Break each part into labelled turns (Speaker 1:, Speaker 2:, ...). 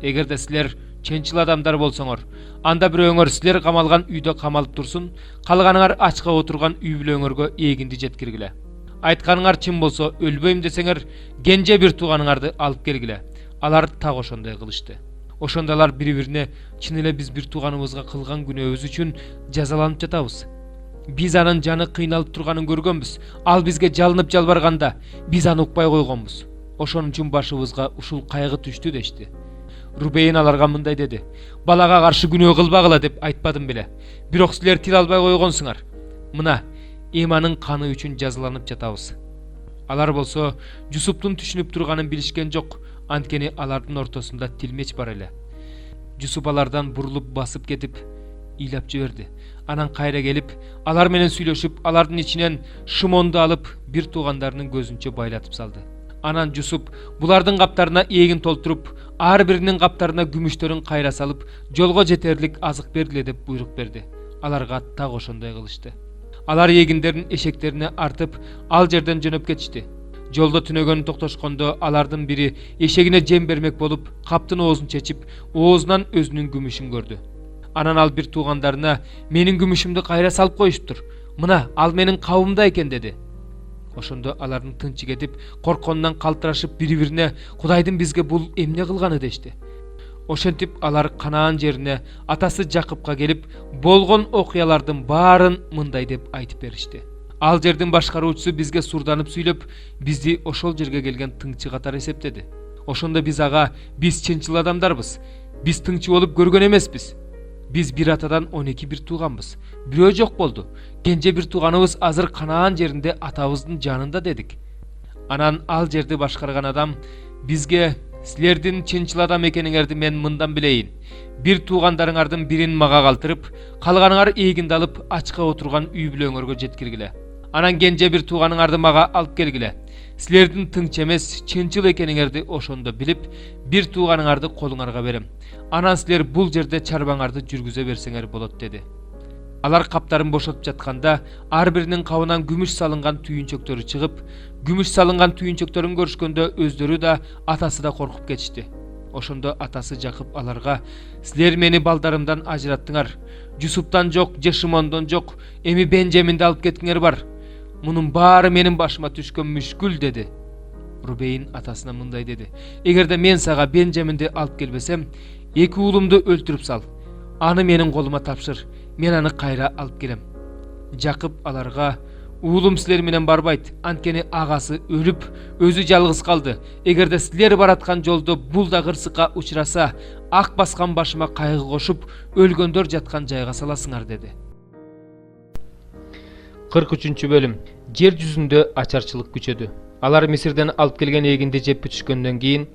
Speaker 1: Эгерде силер чынчыл адамдар болсоңор, анда бирөөңөр силер камалган үйдө камалып турсун, калганыңар ачка отурган үй бүлөңөргө эгинди жеткиргиле. Айтканыңар чын болсо, өлбөйм десеңер, кенже бир тууганыңарды алып келгиле. Алар так ошондой кылышты. Ошондо алар бири-бирине чын эле биз бир тууганыбызга кылган күнөөбүз үчүн жазаланып жатабыз. Биз анын жаны кыйналып турганын көргөнбүз. Ал бизге жалынып жалбарганда, биз аны укпай койгонбуз. Ошон үчүн башыбызга ушул кайгы түштү дешти. Рубейн аларга мындай деди: балага каршы күнөө кылбагыла деп айтпадым беле. Бирок силер тил албай койгонсуңар. Мына Эманын каны үчүн жазаланып жатабыз. Алар болсо Жусуптун түшүнүп турганын билишкен жок. Анткени алардын ортосунда тилмеч бар эле. Жусуп алардан бурулуп басып кетип, ыйлап жиберди. Анан кайра келип, алар менен сүйлөшүп, алардын ичинен Шимонду алып, бир туугандарынын көзүнчө байлатып салды. Анан Жусуп булардын каптарына эгин толтуруп, ар биринин каптарына күмүштөрүн кайра салып, жолго жетерлик азык бергиле деп буйрук берди. Аларга так ошондой кылышты. Алар эгиндерин эшектерине артып, ал жерден жөнөп кетишти. Жолдо түнөгөн токтошкондо алардын бири эшегине жем бермек болуп, каптын оозун чечип, оозунан өзүнүн күмүшүн көрдү. Анан ал бир туугандарына: менин күмүшүмдү кайра салып коюшуптур. Мына, ал менин кабымда экен деди. Ошондо алардын тынчы кетип, коркконунан калтырашып бири-бирине: Кудайдын бизге бул эмне кылганы дешти. Ошентип алар Канаан жерине атасы Жакыпка келип, болгон окуялардын баарын мындай деп айтып беришти. Ал жердин башкаруучусу бизге сурданып сүйлөп, бизди ошол жерге келген тыңчы катары эсептеди. Ошондо биз ага: биз чынчыл адамдарбыз. Биз тыңчы болуп көргөн эмеспиз. Биз бир атадан 12 бир тууганбыз. Бирөө жок болду. Кенже бир тууганыбыз азыр Канаан жеринде атабыздын жанында дедик. Анан ал жерди башкарган адам бизге: силердин чынчыл адам экениңерди мен мындан билейин. Бир туугандарыңардын бирин мага калтырып, калганыңар эгинди алып, ачка отурган үй бүлөңөргө жеткиргиле. Анан кенже бир тууганыңарды мага алып келгиле. Силердин тыңчы эмес, чынчыл экениңерди ошондо билип, бир тууганыңарды колуңарга берем. Анан силер бул жерде чарбаңарды жүргүзө берсеңер болот деди. Алар каптарын бошотуп жатканда, ар биринин кабынан күмүш салынган түйүнчөктөрү чыгып, күмүш салынган түйүнчөктөрүн көрүшкөндө өздөрү да, атасы да коркуп кетишти. Ошондо атасы Жакып аларга: силер мени балдарымдан ажыраттыңар. Жусуптан жок, же Шимондон жок, эми Бенжаминди алып кеткиңер бар. Мунун баары менин башыма түшкөн мүшкүл деди. Рубейн атасына мындай деди: эгерде мен сага Бенжаминди алып келбесем, эки уулумду өлтүрүп сал. Аны менин колума тапшыр, мен аны кайра алып келем. Жакып аларга: уулум силер менен барбайт, анткени агасы өлүп, өзү жалгыз калды. Эгерде силер бараткан жолдо бул да кырсыкка учураса, ак баскан башыма кайгы кошуп, өлгөндөр жаткан жайга саласыңар деди. 43 бөлүм. Жер жүзүндө ачарчылык күчөдү. Алар Мисирден алып келген эгинди жеп бүтүшкөндөн кийин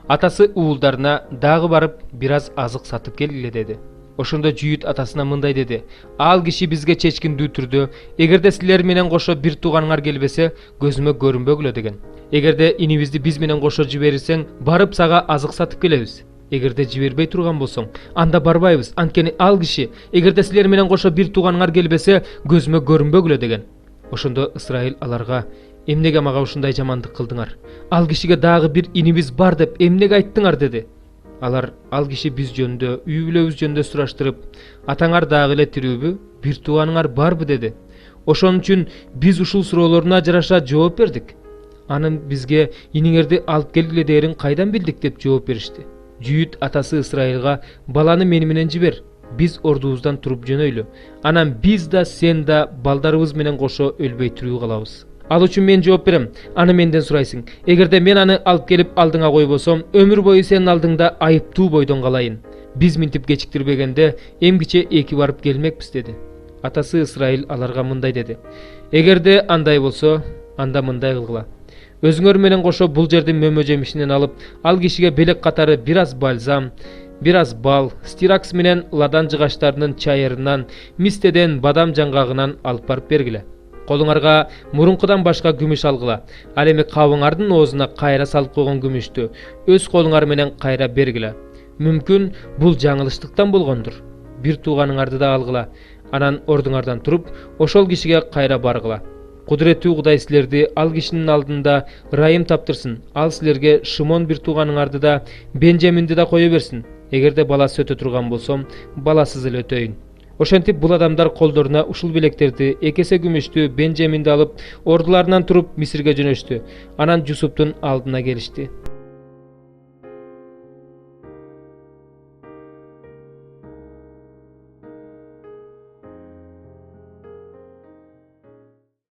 Speaker 1: атасы уулдарына: дагы барып бир аз азык сатып келгиле деди. Ошондо Жүйүт атасына мындай деди: ал киши бизге чечкиндүү түрдө: эгерде силер менен кошо бир тууганыңар келбесе, көзүмө көрүнбөгүлө деген. Эгерде инибизди биз менен кошо жиберсең, барып сага азык сатып келебиз. Эгерде жибербей турган болсоң, анда барбайбыз, анткени ал киши: эгерде силер менен кошо бир тууганыңар келбесе, көзүмө көрүнбөгүлө деген. Ошондо Ысрайыл аларга: эмнеге мага ушундай жамандык кылдыңар? Ал кишиге дагы бир инибиз бар деп эмнеге айттыңар деди. Алар: ал киши биз жөнүндө, үй бүлөбүз жөнүндө сураштырып: атаңар дагы эле тирүүбү, бир тууганыңар барбы деди. Ошон үчүн биз ушул суроолоруна жараша жооп бердик. Анын бизге иниңерди алып келгиле дээрин кайдан билдик деп жооп беришти. Жүйүт атасы Ысрайылга: баланы мени менен жибер, биз ордубуздан туруп жөнөйлү. Анан биз да, сен да балдарыбыз менен кошо өлбөй тирүү калабыз. Ал үчүн мен жооп берем. Аны менден сурайсың. Эгерде мен аны алып келип алдыңа койбосом, өмүр бою сенин алдыңда айыптуу бойдон калайын. Биз минтип кечиктирбегенде эмгиче эки барып келмекпиз деди. Атасы Ысрайыл аларга мындай деди: эгерде андай болсо, анда мындай кылгыла. Өзүңөр менен кошо бул жердин мөмө жемишинен алып, ал кишиге белек катары бир аз бальзам, бир аз бал, стиракс менен ладан жыгачтарынын чайырынан, мистеден, бадам жаңгагынан алып барып бергиле. Колуңарга мурункудан башка күмүш алгыла. Ал эми кабыңардын оозуна кайра салып койгон күмүштү өз колуңар менен кайра бергиле. Мүмкүн бул жаңылыштыктан болгондур. Бир тууганыңарды да алгыла. Анан ордуңардан туруп, ошол кишиге кайра баргыла. Кудуреттүү Кудай силерди ал кишинин алдында ырайым таптырсын. Ал силерге Шимон бир тууганыңарды да Бенжаминди да кое берсин. Эгерде баласы өтө турган болсом, баласыз эле өтөйүн. Ошентип бул адамдар колдоруна ушул белектерди, 2 эсе күмүштү Бенжаминди алып, ордуларынан туруп Мисирге жөнөштү. Анан Жусуптун алдына келишти.